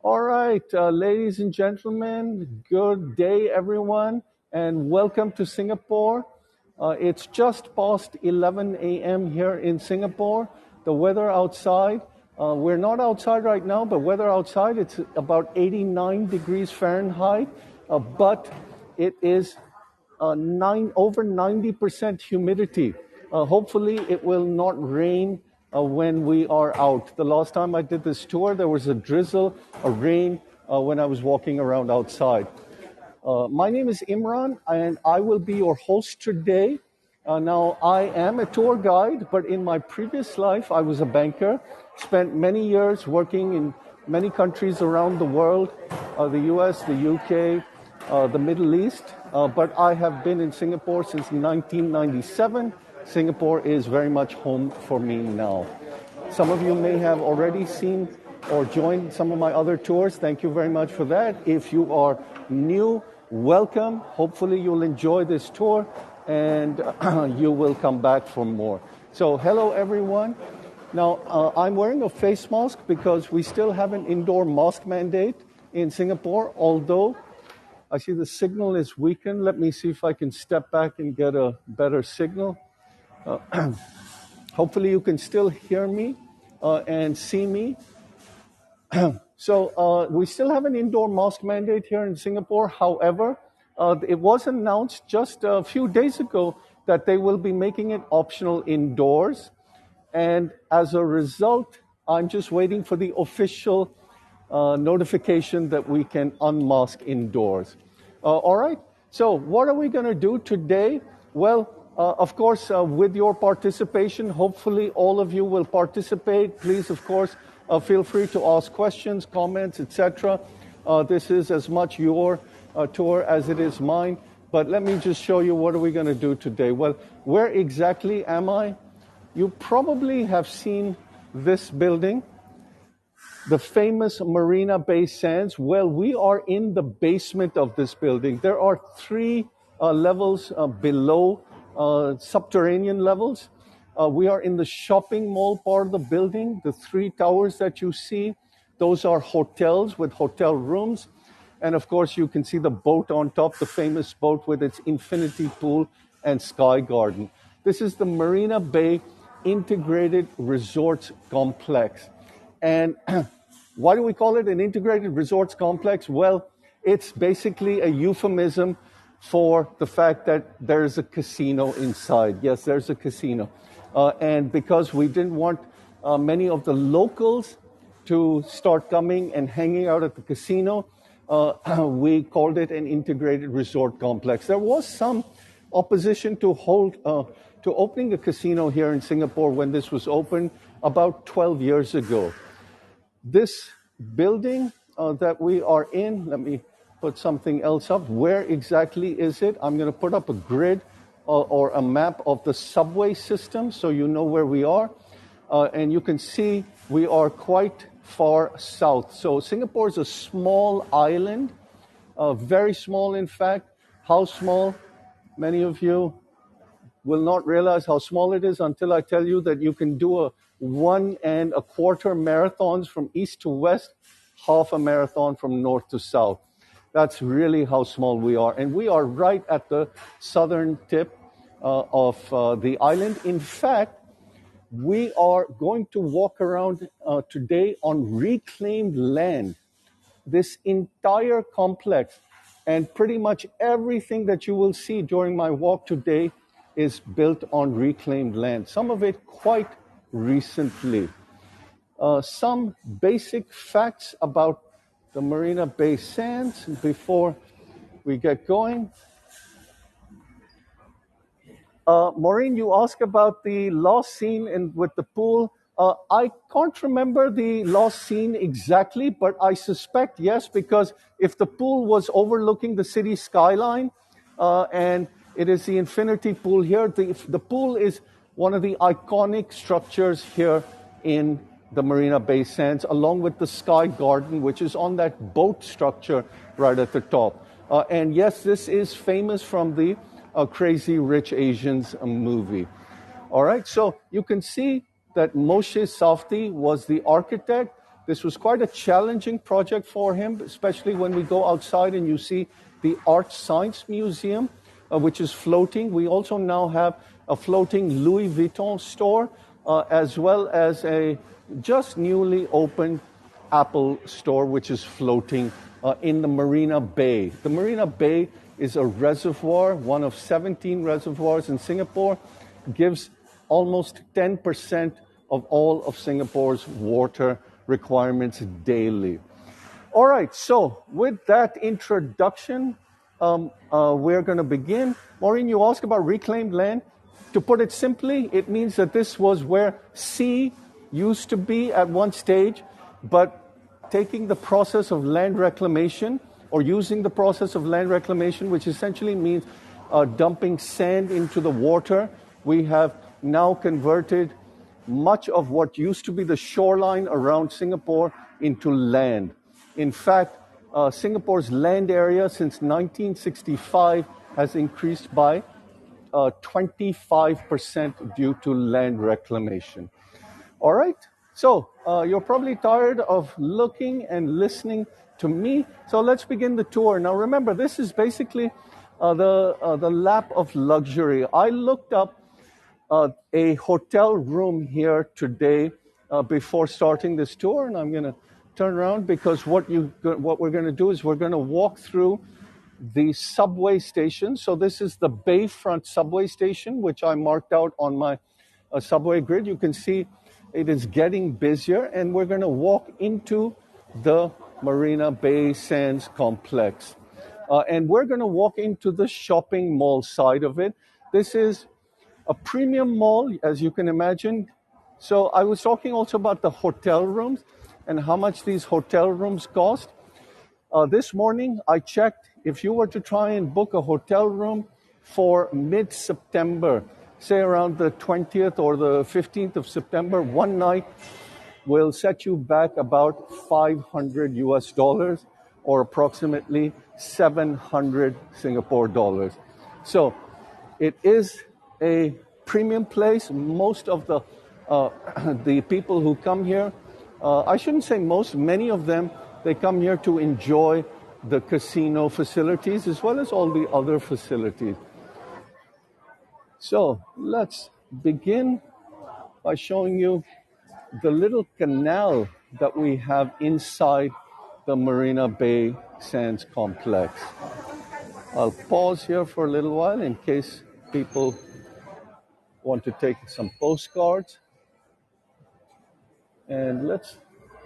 All right, ladies and gentlemen, good day, everyone, and welcome to Singapore. It's just past 11 a.m. here in Singapore. The weather outside, we're not outside right now, but weather outside, it's about 89 degrees Fahrenheit, but it is over 90% humidity. Hopefully, it will not rain when we are out. The last time I did this tour, there was a drizzle, a rain when I was walking around outside. My name is Imran, and I will be your host today. Now, I am a tour guide, but in my previous life, I was a banker. Spent many years working in many countries around the world, the US, the UK, the Middle East, but I have been in Singapore since 1997. Singapore is very much home for me now. Some of you may have already seen or joined some of my other tours. Thank you very much for that. If you are new, welcome. Hopefully you'll enjoy this tour and you will come back for more. So hello everyone. Now I'm wearing a face mask because we still have an indoor mask mandate in Singapore, although I see the signal is weakened. Let me see if I can step back and get a better signal. Hopefully you can still hear me and see me. So we still have an indoor mask mandate here in Singapore. However, it was announced just a few days ago that they will be making it optional indoors. And as a result, I'm just waiting for the official notification that we can unmask indoors. All right, so what are we going to do today? Well, of course, with your participation, hopefully all of you will participate. Please, of course, feel free to ask questions, comments, etc. This is as much your tour as it is mine. But let me just show you what are we going to do today. Well, where exactly am I? You probably have seen this building, the famous Marina Bay Sands. Well, we are in the basement of this building. There are three levels below, subterranean levels. We are in the shopping mall part of the building. The three towers that you see, those are hotels with hotel rooms. And of course, you can see the boat on top, the famous boat with its infinity pool and sky garden. This is the Marina Bay Integrated Resorts Complex. And why do we call it an integrated resorts complex? Well, it's basically a euphemism for the fact that there's a casino inside. Yes, there's a casino. And because we didn't want many of the locals to start coming and hanging out at the casino, we called it an integrated resort complex. There was some opposition to opening a casino here in Singapore when this was opened about 12 years ago. This building that we are in, let me put something else up. Where exactly is it? I'm going to put up a grid or a map of the subway system so you know where we are. And you can see we are quite far south. So Singapore is a small island, very small in fact. How small? Many of you will not realize how small it is until I tell you that you can do a 1 1/4 marathons from east to west, half a marathon from north to south. That's really how small we are. And we are right at the southern tip of the island. In fact, we are going to walk around today on reclaimed land. This entire complex and pretty much everything that you will see during my walk today is built on reclaimed land, some of it quite recently. Some basic facts about the Marina Bay Sands before we get going. Maureen, you asked about the last scene with the pool. I can't remember the last scene exactly, but I suspect yes, because if the pool was overlooking the city skyline, and it is the infinity pool here, the pool is one of the iconic structures here in the Marina Bay Sands, along with the sky garden, which is on that boat structure right at the top. And yes, this is famous from the Crazy Rich Asians movie. All right, so you can see that Moshe Safdie was the architect. This was quite a challenging project for him, especially when we go outside and you see the Art Science Museum, which is floating. We also now have a floating Louis Vuitton store, as well as a just newly opened Apple store, which is floating in the Marina Bay. The Marina Bay is a reservoir, one of 17 reservoirs in Singapore, gives almost 10% of all of Singapore's water requirements daily. All right, so with that introduction, we're going to begin. Maureen, you asked about reclaimed land. To put it simply, it means that this was where sea used to be at one stage, but taking the process of land reclamation, or using the process of land reclamation, which essentially means dumping sand into the water, we have now converted much of what used to be the shoreline around Singapore into land. In fact, Singapore's land area since 1965 has increased by 25% due to land reclamation. All right, so you're probably tired of looking and listening to me, so let's begin the tour. Now remember, this is basically the lap of luxury. I looked up a hotel room here today before starting this tour, and I'm going to turn around because what we're going to do is we're going to walk through the subway station. So this is the Bayfront subway station, which I marked out on my subway grid. You can see it is getting busier, and we're going to walk into the Marina Bay Sands complex. And we're going to walk into the shopping mall side of it. This is a premium mall, as you can imagine. So I was talking also about the hotel rooms and how much these hotel rooms cost. This morning, I checked, if you were to try and book a hotel room for mid-September, say around the 20th or the 15th of September, one night will set you back about $500 or approximately 700 Singapore dollars. So it is a premium place. Most of the people who come here, I shouldn't say most, many of them, they come here to enjoy the casino facilities as well as all the other facilities. So let's begin by showing you the little canal that we have inside the Marina Bay Sands complex. I'll pause here for a little while in case people want to take some postcards. And let's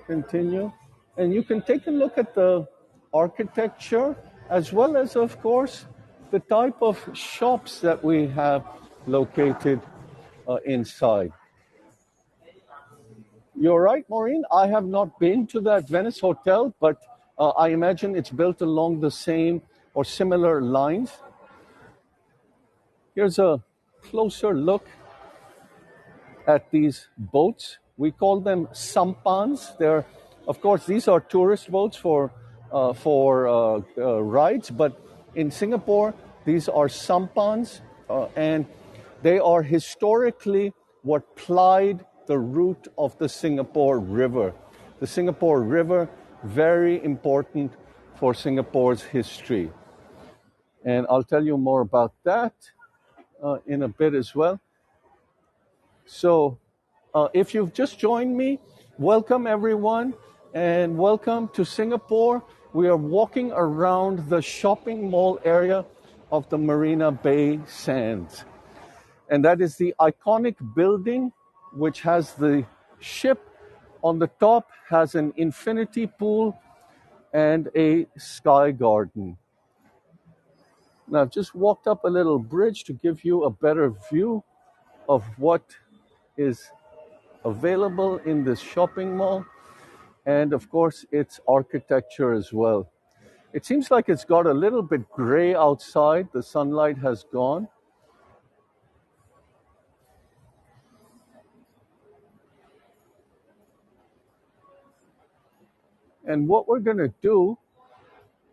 continue. And you can take a look at the architecture as well as, of course, the type of shops that we have located inside. You're right, Maureen. I have not been to that Venice hotel, but I imagine it's built along the same or similar lines. Here's a closer look at these boats. We call them sampans. They're, of course, these are tourist boats for rides, but in Singapore, these are sampans, and they are historically what plied the route of the Singapore River. The Singapore River, very important for Singapore's history. And I'll tell you more about that in a bit as well. So if you've just joined me, welcome everyone, and welcome to Singapore. We are walking around the shopping mall area of the Marina Bay Sands. And that is the iconic building which has the ship on the top, has an infinity pool and a sky garden. Now, I've just walked up a little bridge to give you a better view of what is available in this shopping mall, and of course its architecture as well. It seems like it's got a little bit gray outside. The sunlight has gone. And what we're going to do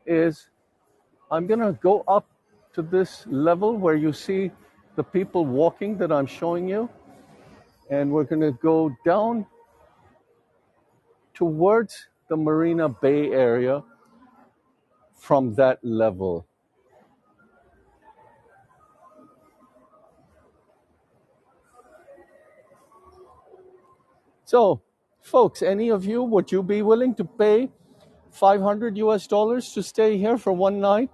is I'm going to go up to this level where you see the people walking that I'm showing you. And we're going to go down towards the Marina Bay area from that level. So, folks, any of you, would you be willing to pay 500 US dollars to stay here for one night?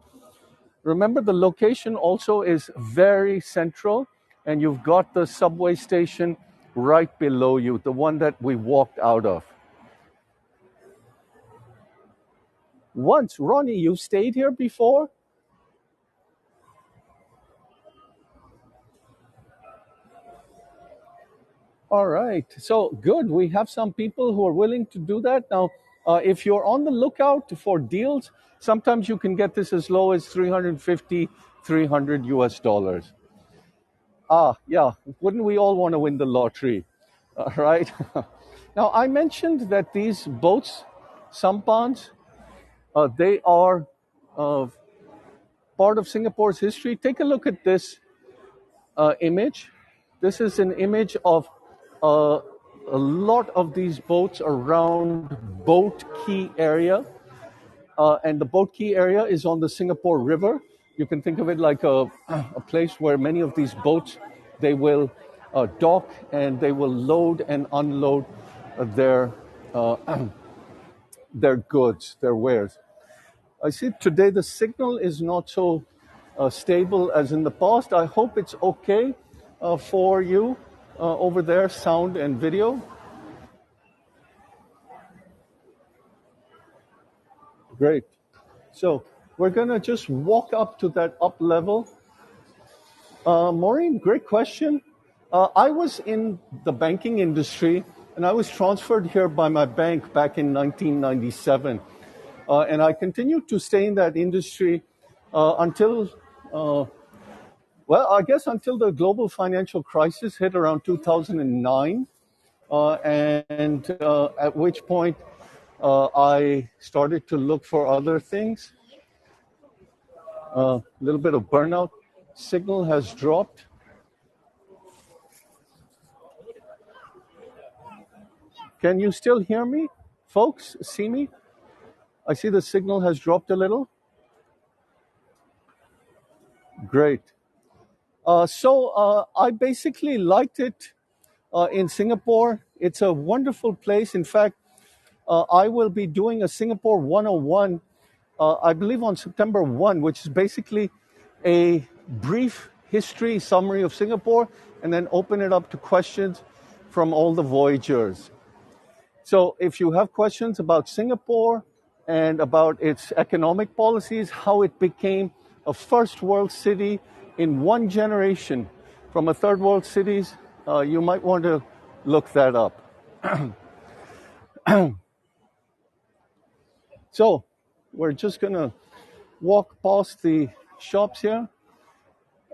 Remember, the location also is very central, and you've got the subway station right below you, the one that we walked out of. Once, Ronnie, you stayed here before? All right. So good. We have some people who are willing to do that. Now, if you're on the lookout for deals, sometimes you can get this as low as 350, 300 US dollars. Ah, yeah. Wouldn't we all want to win the lottery? Right? Now, I mentioned that these boats, sampans, they are uh, part of Singapore's history. Take a look at this image. This is an image of uh, a lot of these boats around Boat Quay area. And the Boat Quay area is on the Singapore River. You can think of it like a place where many of these boats, they will dock and they will load and unload their, uh, their goods, their wares. I see today the signal is not so stable as in the past. I hope it's okay for you over there, sound and video. Great. So we're going to just walk up to that up level. Maureen, great question. I was in the banking industry and I was transferred here by my bank back in 1997. And I continued to stay in that industry until, well, I guess until the global financial crisis hit around 2009. And at which point I started to look for other things. A little bit of burnout. Signal has dropped. Can you still hear me? Folks, see me? I see the signal has dropped a little. Great. So I basically liked it in Singapore. It's a wonderful place. In fact, I will be doing a Singapore 101, I believe on September 1, which is basically a brief history summary of Singapore and then open it up to questions from all the voyagers. So if you have questions about Singapore and about its economic policies, how it became a first world city in one generation from a third world cities, you might want to look that up. So we're just going to walk past the shops here.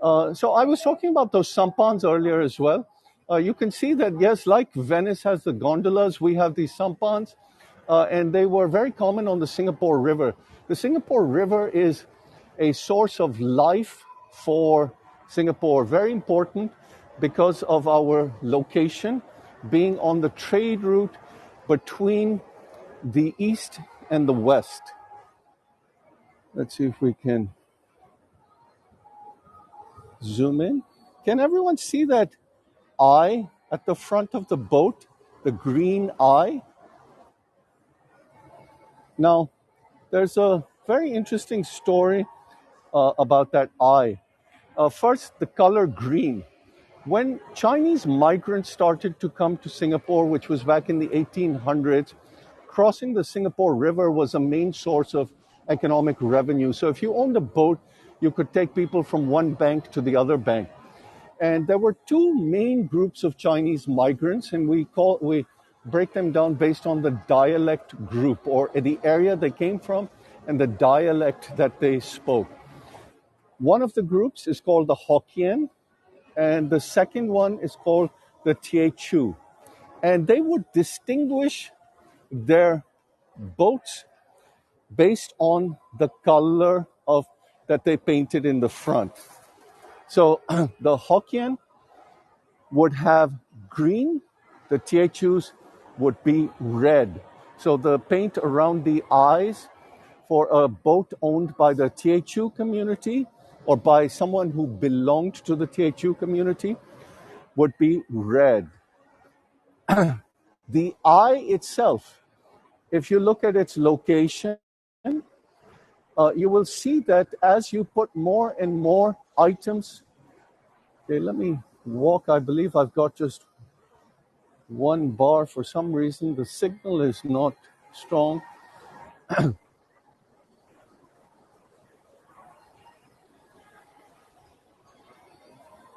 So I was talking about those sampans earlier as well. You can see that, yes, like Venice has the gondolas, we have these sampans, and they were very common on the Singapore River. The Singapore River is a source of life for Singapore, very important because of our location being on the trade route between the east and the west. Let's see if we can zoom in. Can everyone see that eye at the front of the boat, the green eye? Now, there's a very interesting story about that eye. First, the color green. When Chinese migrants started to come to Singapore, which was back in the 1800s, crossing the Singapore River was a main source of economic revenue. So if you owned a boat, you could take people from one bank to the other bank. And there were two main groups of Chinese migrants, and we break them down based on the dialect group or the area they came from and the dialect that they spoke. One of the groups is called the Hokkien, and the second one is called the Teochew. And they would distinguish their boats based on the color of that they painted in the front. So the Hokkien would have green, the Teochews would be red. So the paint around the eyes for a boat owned by the THU community or by someone who belonged to the THU community would be red. The eye itself, if you look at its location, you will see that as you put more and more items. Okay, let me walk. I believe I've got just one bar. For some reason, the signal is not strong.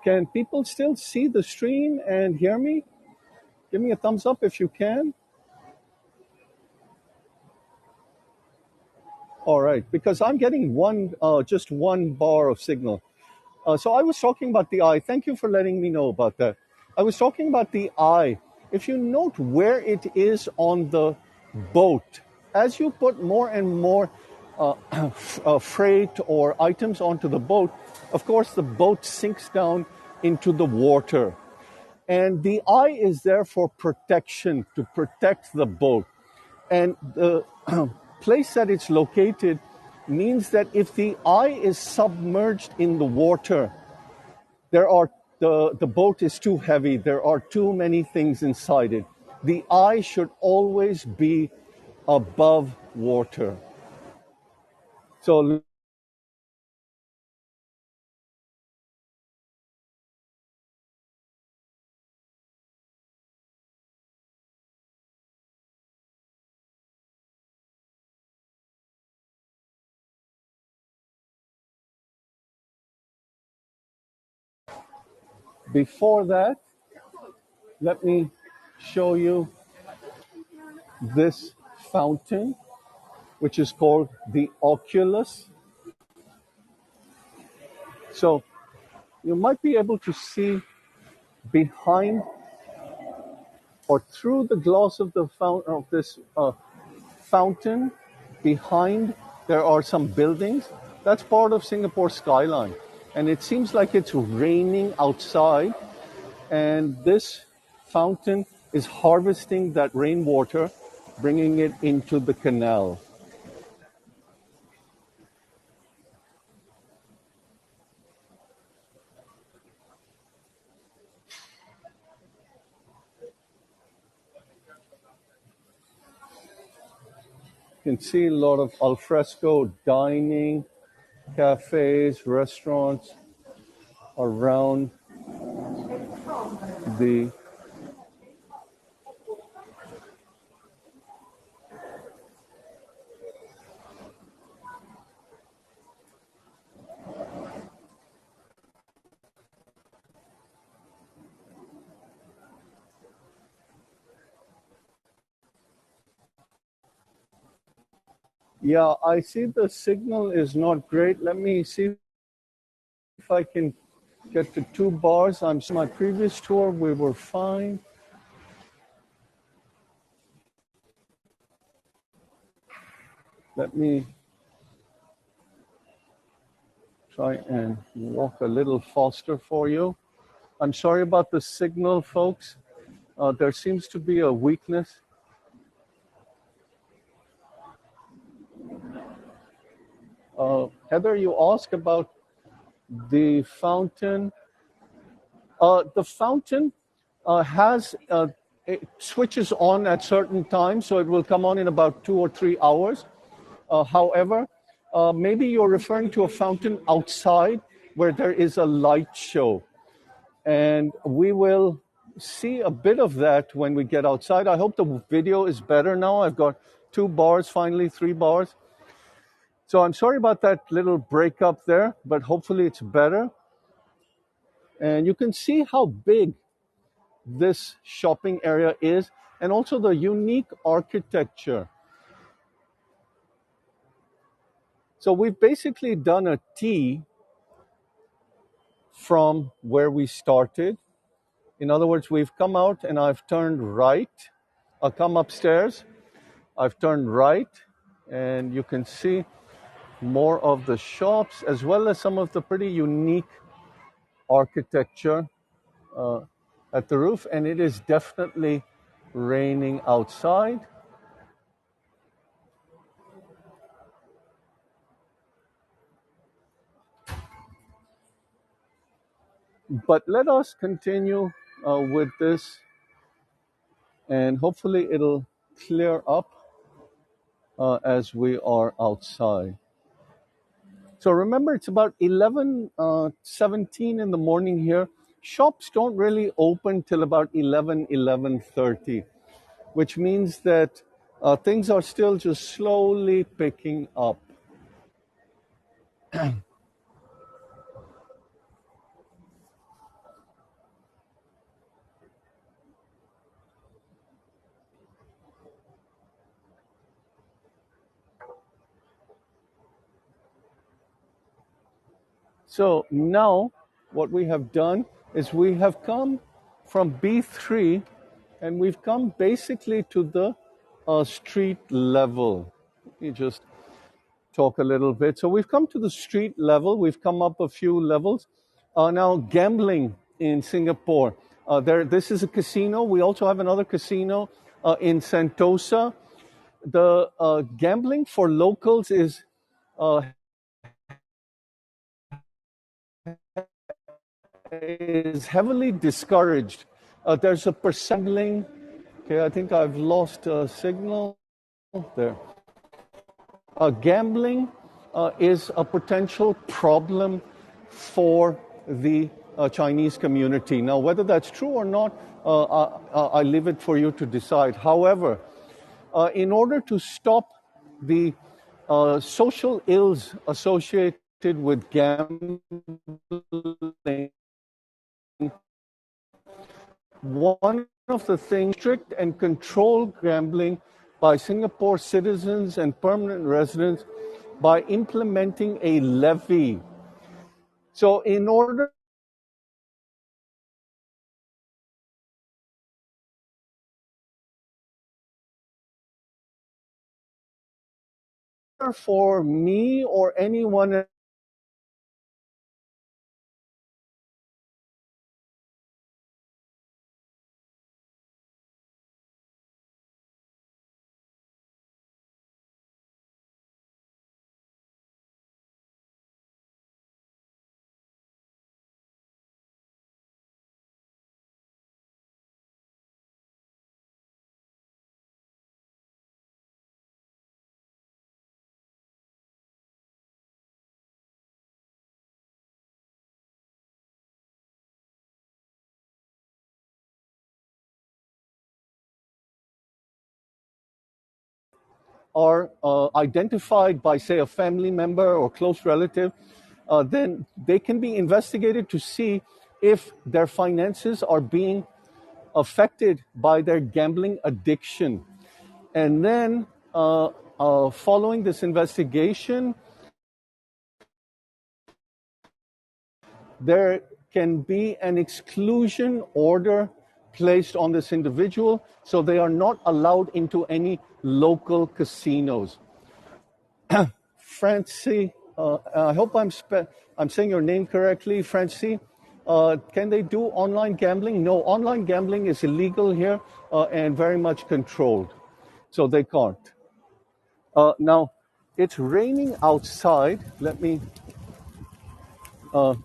Can people still see the stream and hear me? Give me a thumbs up if you can. All right, because I'm getting just one bar of signal. So I was talking about the eye. Thank you for letting me know about that. I was talking about the eye. If you note where it is on the boat, as you put more and more freight or items onto the boat, of course, the boat sinks down into the water. And the eye is there for protection, to protect the boat. And the place that it's located means that if the eye is submerged in the water, the boat is too heavy. There are too many things inside it. The eye should always be above water. So before that, let me show you this fountain, which is called the Oculus. So you might be able to see behind or through the glass of the of this fountain. Behind there are some buildings. That's part of Singapore skyline, and it seems like it's raining outside, and this fountain is harvesting that rainwater, bringing it into the canal. You can see a lot of alfresco dining, cafes, restaurants around the. Yeah, I see the signal is not great. Let me see if I can get to 2 bars. I'm my previous tour, we were fine. Let me try and walk a little faster for you. I'm sorry about the signal, folks. There seems to be a weakness. Heather, you asked about the fountain. The fountain has it switches on at certain times, so it will come on in about 2 or 3 hours. However, maybe you're referring to a fountain outside where there is a light show. And we will see a bit of that when we get outside. I hope the video is better now. I've got 2 bars, finally 3 bars. So I'm sorry about that little breakup there, but hopefully it's better. And you can see how big this shopping area is and also the unique architecture. So we've basically done a T from where we started. In other words, we've come out and I've turned right. I'll come upstairs. I've turned right, and you can see more of the shops as well as some of the pretty unique architecture at the roof. And it is definitely raining outside. But let us continue with this, and hopefully it'll clear up as we are outside. So remember, it's about 11:17 in the morning here. Shops don't really open till about 11:30, which means that things are still just slowly picking up. So now what we have done is we have come from B3 and we've come basically to the street level. Let me just talk a little bit. So we've come to the street level. We've come up a few levels. Now, gambling in Singapore. This is a casino. We also have another casino in Sentosa. The gambling for locals uh, is heavily discouraged. There's a percent. Okay, I think I've lost signal there. Gambling is a potential problem for the Chinese community. Now, whether that's true or not, I leave it for you to decide. However, in order to stop the social ills associated with gambling, one of the things, strict and controlled gambling by Singapore citizens and permanent residents by implementing a levy. So, in order for me or anyone are identified by, say, a family member or close relative, then they can be investigated to see if their finances are being affected by their gambling addiction. And then, following this investigation, there can be an exclusion order placed on this individual, so they are not allowed into any local casinos. Francie, I hope I'm saying your name correctly, Francie. Can they do online gambling? No, online gambling is illegal here and very much controlled, so they can't. Now, it's raining outside. Let me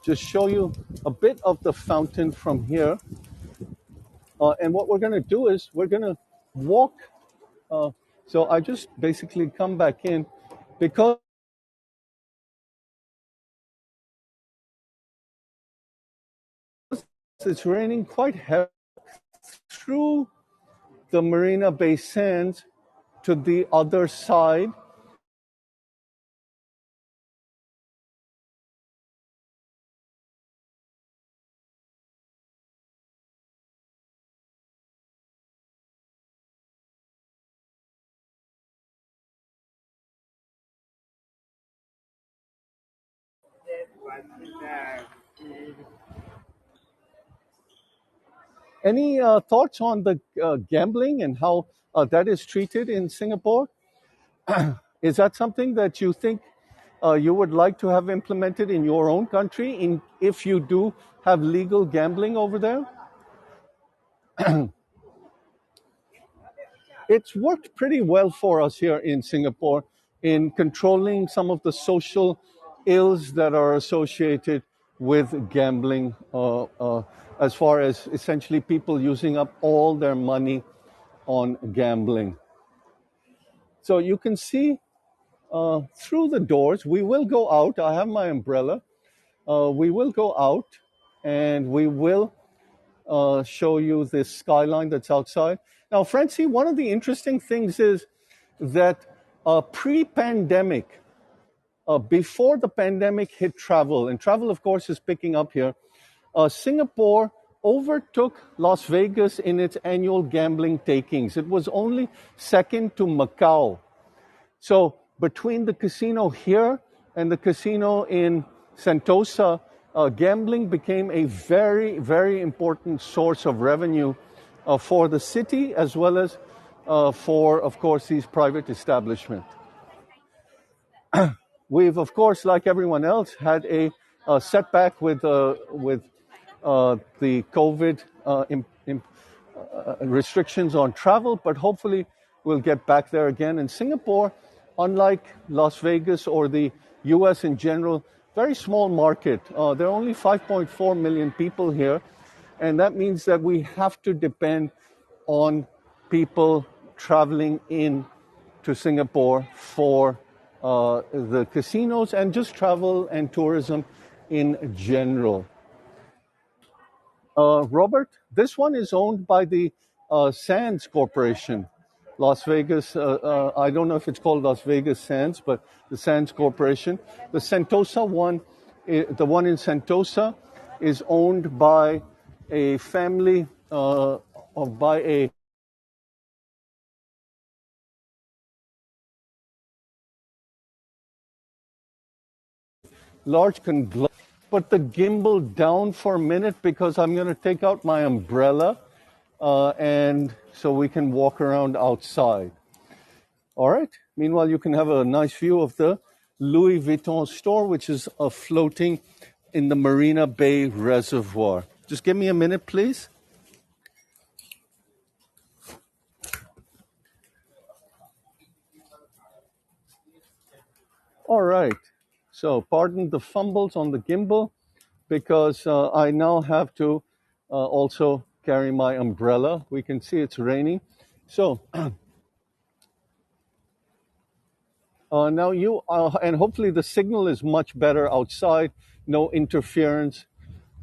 just show you a bit of the fountain from here. And what we're going to do is we're going to walk. Uh, so I just basically come back in because it's raining quite heavily through the Marina Bay Sands to the other side. Any thoughts on the gambling and how that is treated in Singapore? Is that something that you think you would like to have implemented in your own country, if you do have legal gambling over there? It's worked pretty well for us here in Singapore. in controlling some of the social ills that are associated with gambling, as far as essentially people using up all their money on gambling. So you can see through the doors. We will go out. I have my umbrella. We will go out and we will show you this skyline that's outside. Now, Francie, one of the interesting things is that pre-pandemic, before the pandemic hit travel, and travel, of course, is picking up here, Singapore overtook Las Vegas in its annual gambling takings. It was only second to Macau. So between the casino here and the casino in Sentosa, gambling became a very, very important source of revenue for the city as well as for, of course, these private establishments. We've, of course, like everyone else, had a setback with the COVID restrictions on travel, but hopefully we'll get back there again. And Singapore, unlike Las Vegas or the US in general, very small market. There are only 5.4 million people here, and that means that we have to depend on people traveling in to Singapore for the casinos and just travel and tourism in general. Robert, this one is owned by the Sands Corporation. Las Vegas, I don't know if it's called Las Vegas Sands, but the Sands Corporation. The Sentosa one, the one in Sentosa, is owned by a family, or by a large conglomerate. Put the gimbal down for a minute because I'm going to take out my umbrella, and so we can walk around outside. All right. Meanwhile, you can have a nice view of the Louis Vuitton store, which is floating in the Marina Bay Reservoir. Just give me a minute, please. All right. So pardon the fumbles on the gimbal because I now have to also carry my umbrella. We can see it's raining. So now you, and hopefully the signal is much better outside, no interference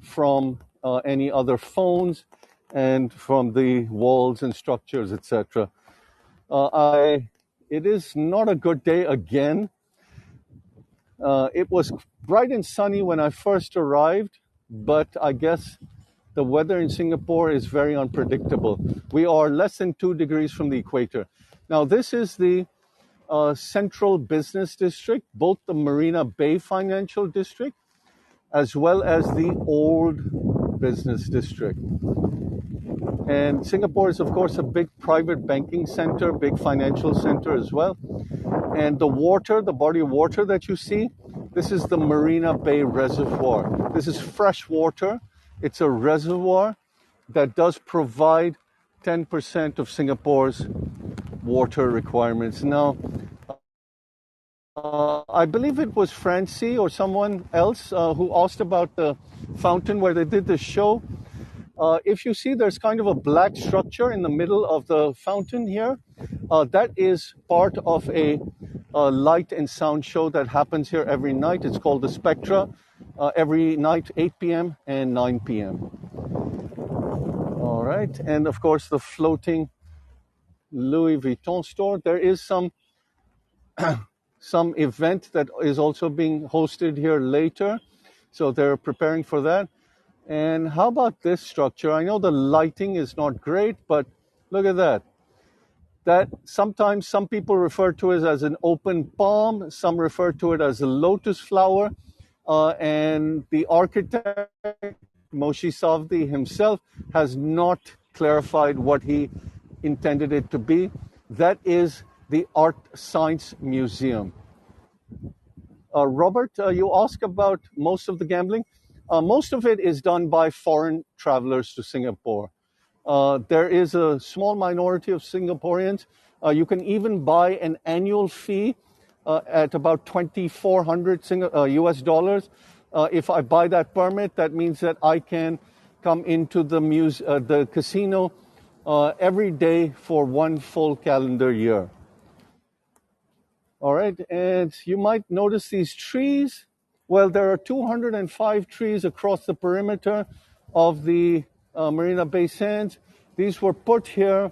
from any other phones and from the walls and structures, etc. It is not a good day again. It was bright and sunny when I first arrived, but I guess the weather in Singapore is very unpredictable. We are less than 2 degrees from the equator. Now, this is the Central Business District, both the Marina Bay Financial District as well as the Old Business District. And Singapore is, of course, a big private banking center, big financial center as well. And the water, the body of water that you see, this is the Marina Bay Reservoir. This is fresh water. It's a reservoir that does provide 10% of Singapore's water requirements. Now, I believe it was Francie or someone else who asked about the fountain where they did the show. If you see, there's kind of a black structure in the middle of the fountain here. That is part of a light and sound show that happens here every night. It's called the Spectra, every night, 8 p.m. and 9 p.m. All right. And of course, the floating Louis Vuitton store. There is some event that is also being hosted here later. So they're preparing for that. And how about this structure? I know the lighting is not great, but look at that. That sometimes some people refer to it as an open palm, some refer to it as a lotus flower, and the architect, Moshe Safdie himself, has not clarified what he intended it to be. That is the Art Science Museum. Robert, you asked about most of the gambling. Most of it is done by foreign travelers to Singapore. There is a small minority of Singaporeans. You can even buy an annual fee at about 2,400 US dollars. If I buy that permit, that means that I can come into the casino every day for one full calendar year. All right, and you might notice these trees. Well, there are 205 trees across the perimeter of the Marina Bay Sands. These were put here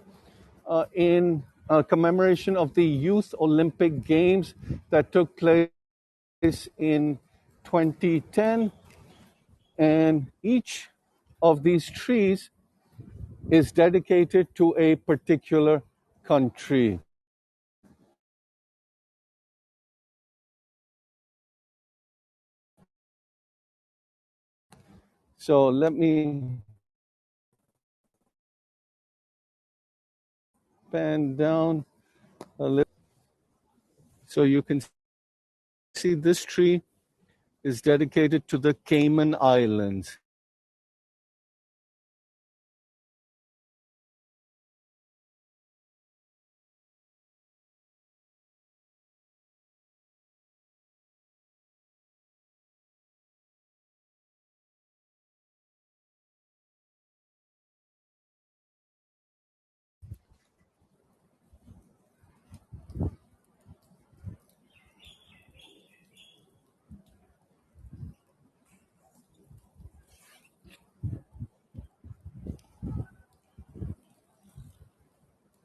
in commemoration of the Youth Olympic Games that took place in 2010. And each of these trees is dedicated to a particular country. So let me pan down a little so you can see this tree is dedicated to the Cayman Islands.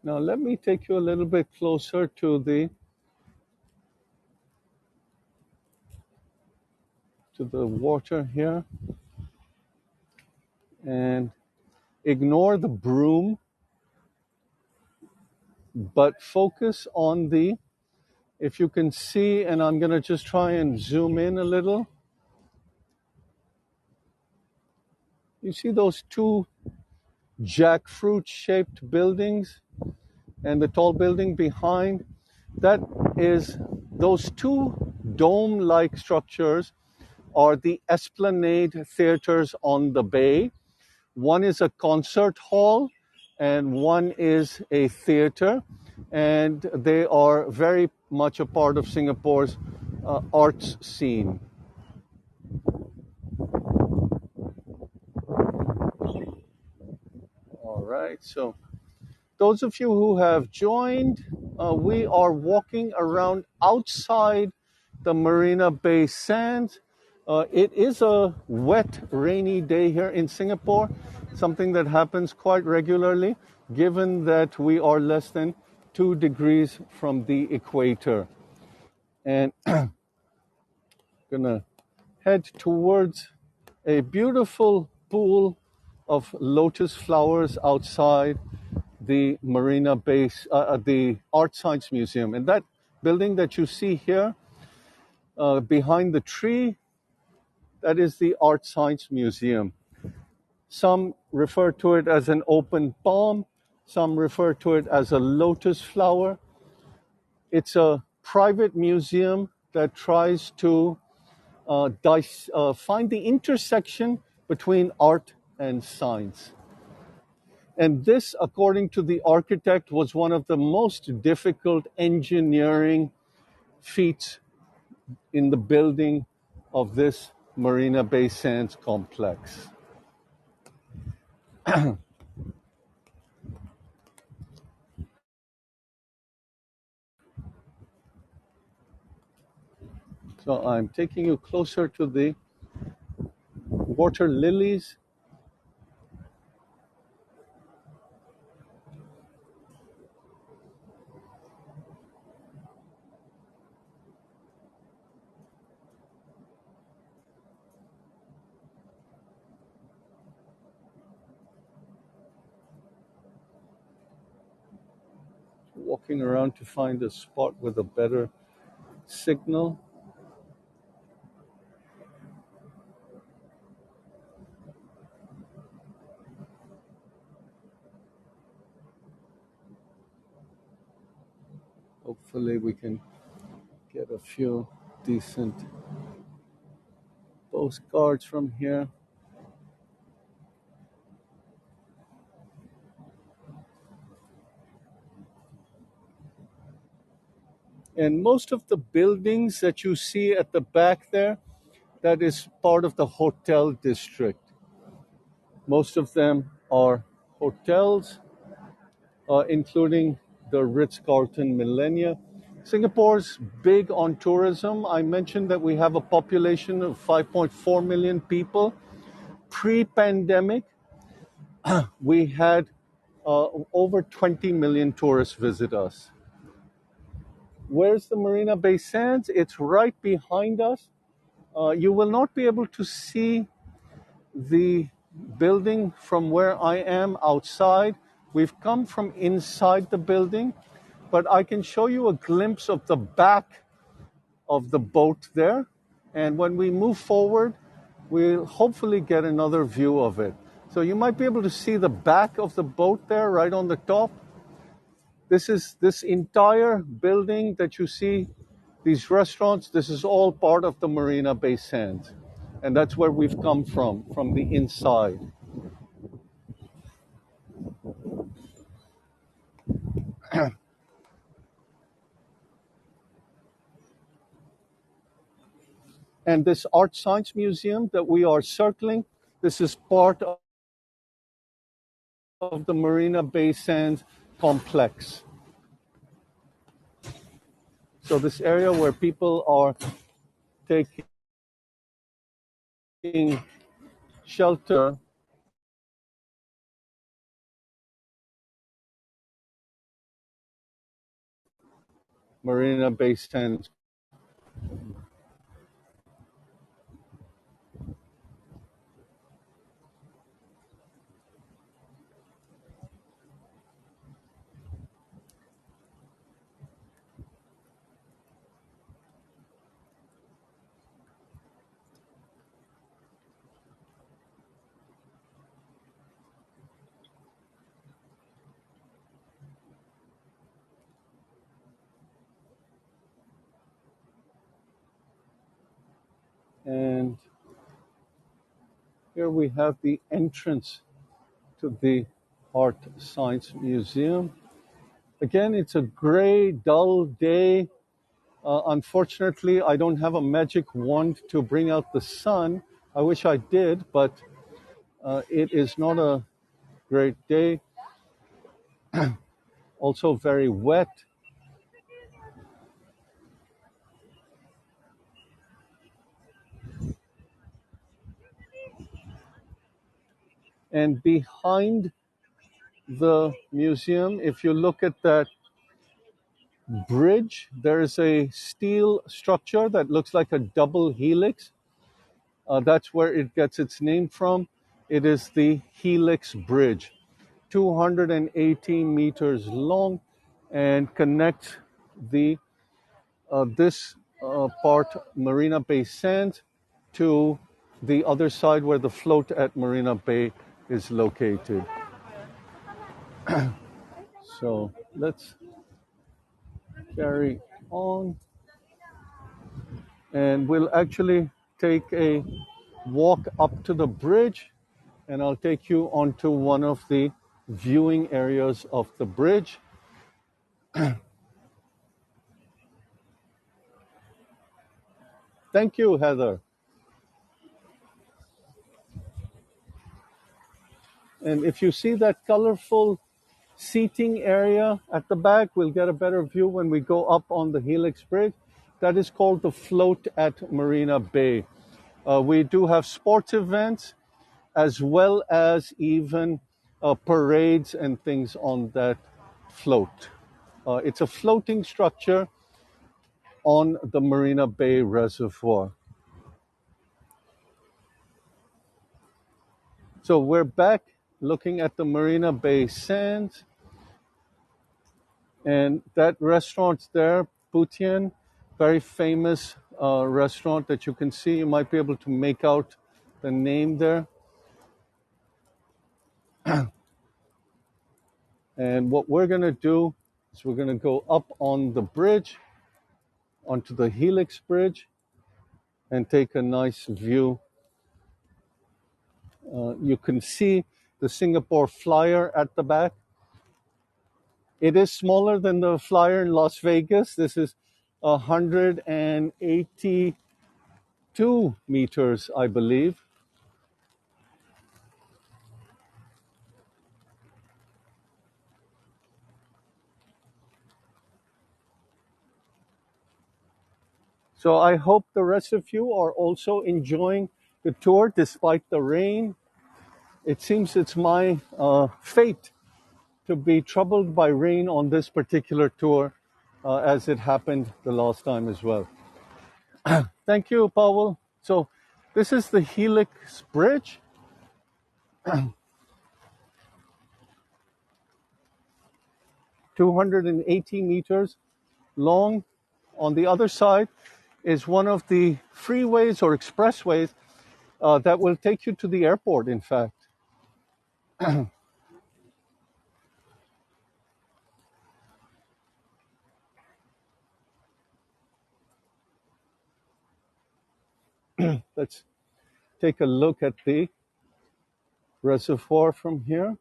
Now let me take you a little bit closer to the water here and ignore the broom, but focus on if you can see, and I'm going to just try and zoom in a little. You see those two jackfruit shaped buildings and the tall building behind? That is, those two dome like structures are the Esplanade theaters on the bay. One is a concert hall and one is a theater, and they are very much a part of Singapore's arts scene. All right, so those of you who have joined, we are walking around outside the Marina Bay Sands. It is a wet, rainy day here in Singapore, something that happens quite regularly, given that we are less than 2 degrees from the equator. And I'm gonna head towards a beautiful pool of lotus flowers outside the Marina Bay, the Art Science Museum. And that building that you see here behind the tree, that is the Art Science Museum. Some refer to it as an open palm, some refer to it as a lotus flower. It's a private museum that tries to find the intersection between art and science. And this, according to the architect, was one of the most difficult engineering feats in the building of this Marina Bay Sands complex. So I'm taking you closer to the water lilies. Walking around to find a spot with a better signal. Hopefully we can get a few decent postcards from here. And most of the buildings that you see at the back there, that is part of the hotel district. Most of them are hotels, including the Ritz-Carlton Millennia. Singapore's big on tourism. I mentioned that we have a population of 5.4 million people. Pre-pandemic, we had over 20 million tourists visit us. Where's the Marina Bay Sands? It's right behind us. You will not be able to see the building from where I am outside. We've come from inside the building, but I can show you a glimpse of the back of the boat there. And when we move forward, we'll hopefully get another view of it. So you might be able to see the back of the boat there right on the top. This entire building that you see, these restaurants, this is all part of the Marina Bay Sands. And that's where we've come from the inside. And this Art Science Museum that we are circling, this is part of the Marina Bay Sands complex. So this area where people are taking shelter Marina Bay Sands. And here we have the entrance to the Art Science Museum. Again, it's a gray, dull day. Unfortunately, I don't have a magic wand to bring out the sun. I wish I did, but it is not a great day. Also very wet. And behind the museum, if you look at that bridge, there is a steel structure that looks like a double helix. That's where it gets its name from. It is the Helix Bridge, 218 meters long, and connects the this part, Marina Bay Sands, to the other side where the float at Marina Bay is located. So let's carry on. And we'll actually take a walk up to the bridge, and I'll take you onto one of the viewing areas of the bridge. Thank you, Heather. And if you see that colorful seating area at the back, we'll get a better view when we go up on the Helix Bridge. That is called the float at Marina Bay. We do have sports events as well as even parades and things on that float. It's a floating structure on the Marina Bay Reservoir. So we're back looking at the Marina Bay Sands, and that restaurant there, Putian, very famous restaurant that you can see. You might be able to make out the name there. And what we're going to do is we're going to go up on the bridge, onto the Helix Bridge, and take a nice view. You can see the Singapore Flyer at the back. It is smaller than the Flyer in Las Vegas. This is 182 meters, I believe. So I hope the rest of you are also enjoying the tour despite the rain. It seems it's my fate to be troubled by rain on this particular tour, as it happened the last time as well. Thank you, Powell. So this is the Helix Bridge. 280 meters long. On the other side is one of the freeways or expressways that will take you to the airport, in fact. Let's take a look at the reservoir from here.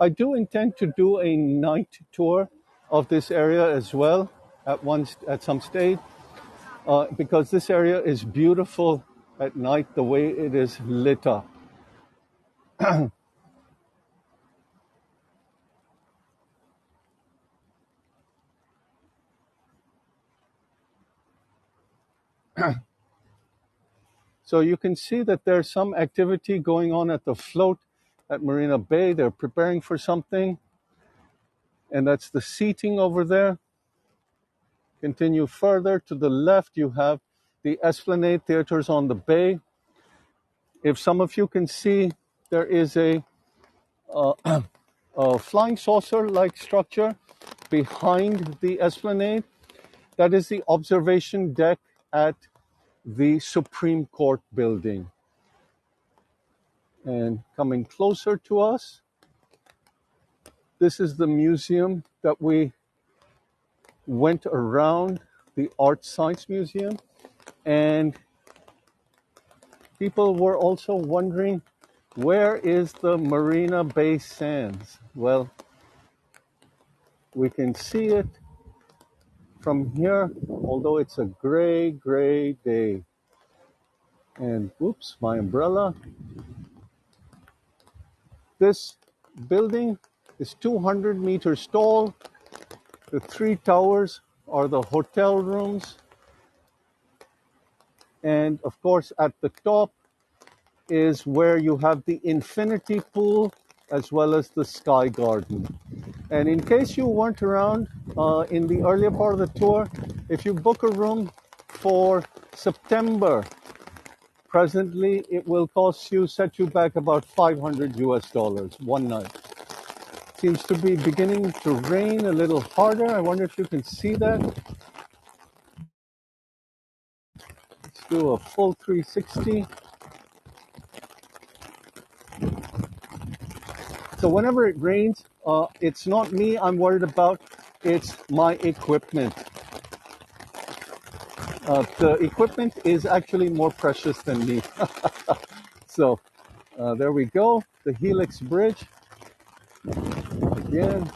I do intend to do a night tour of this area as well at some stage, because this area is beautiful at night the way it is lit up. So you can see that there's some activity going on at the float at Marina Bay. They're preparing for something, and that's the seating over there. Continue further to the left, you have the Esplanade Theaters on the bay. If some of you can see, there is uh, a flying saucer-like structure behind the Esplanade. That is the observation deck at the Supreme Court building. And coming closer to us, this is the museum that we went around, the Art Science Museum. And people were also wondering, where is the Marina Bay Sands? Well, we can see it from here, although it's a gray, gray day. And whoops, my umbrella. This building is 200 meters tall. The three towers are the hotel rooms. And of course, at the top is where you have the infinity pool as well as the sky garden. And in case you weren't around in the earlier part of the tour, if you book a room for September, presently it will set you back about $500 one night. Seems to be beginning to rain a little harder. I wonder if you can see that. Let's do a full 360. So whenever it rains, it's not me I'm worried about, it's my equipment. The equipment is actually more precious than me. So there we go, the Helix Bridge. Again,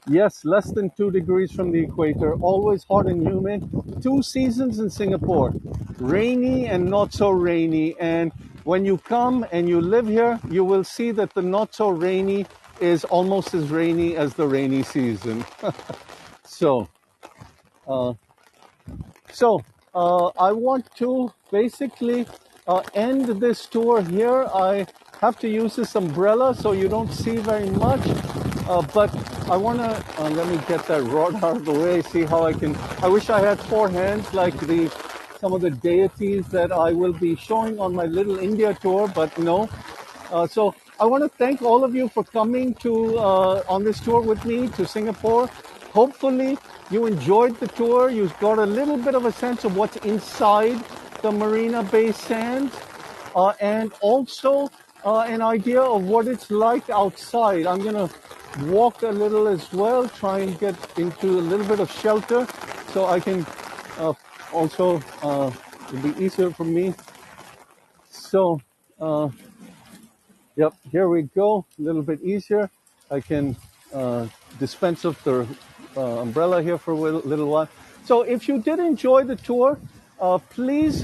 yes, less than 2 degrees from the equator, always hot and humid. 2 seasons in Singapore, rainy and not so rainy. And when you come and you live here, you will see that the not so rainy is almost as rainy as the rainy season. So, I want to basically end this tour here. I have to use this umbrella so you don't see very much, but I want to, let me get that rod out of the way, see how I wish I had 4 hands like some of the deities that I will be showing on my little India tour, but no. So I want to thank all of you for coming to on this tour with me to Singapore. Hopefully you enjoyed the tour. You got a little bit of a sense of what's inside the Marina Bay Sands, and also an idea of what it's like outside. I'm going to walk a little as well, try and get into a little bit of shelter so I can also, it'll be easier for me. So, yep, here we go, a little bit easier. I can dispense of the umbrella here for a little while. So if you did enjoy the tour, please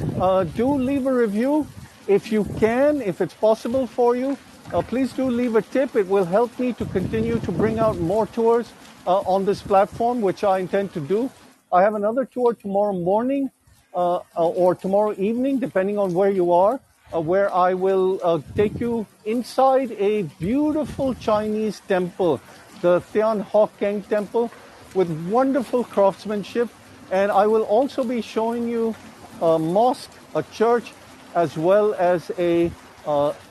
do leave a review. If you can, if it's possible for you, please do leave a tip. It will help me to continue to bring out more tours on this platform, which I intend to do. I have another tour tomorrow morning or tomorrow evening, depending on where you are, where I will take you inside a beautiful Chinese temple, the Tian Ho Keng Temple, with wonderful craftsmanship. And I will also be showing you a mosque, a church, as well as a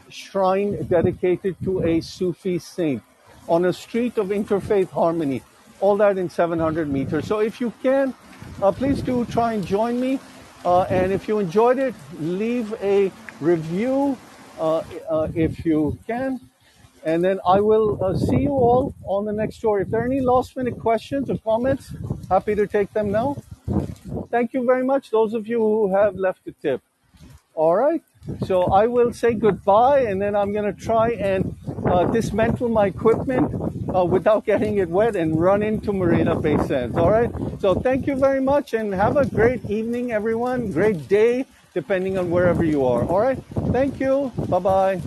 shrine dedicated to a Sufi saint on a street of interfaith harmony. All that in 700 meters. So if you can, please do try and join me. And if you enjoyed it, leave a review if you can. And then I will see you all on the next tour. If there are any last minute questions or comments, happy to take them now. Thank you very much, those of you who have left a tip. All right. So I will say goodbye, and then I'm going to try and dismantle my equipment without getting it wet and run into Marina Bay Sands. All right. So thank you very much, and have a great evening, everyone. Great day, depending on wherever you are. All right. Thank you. Bye-bye.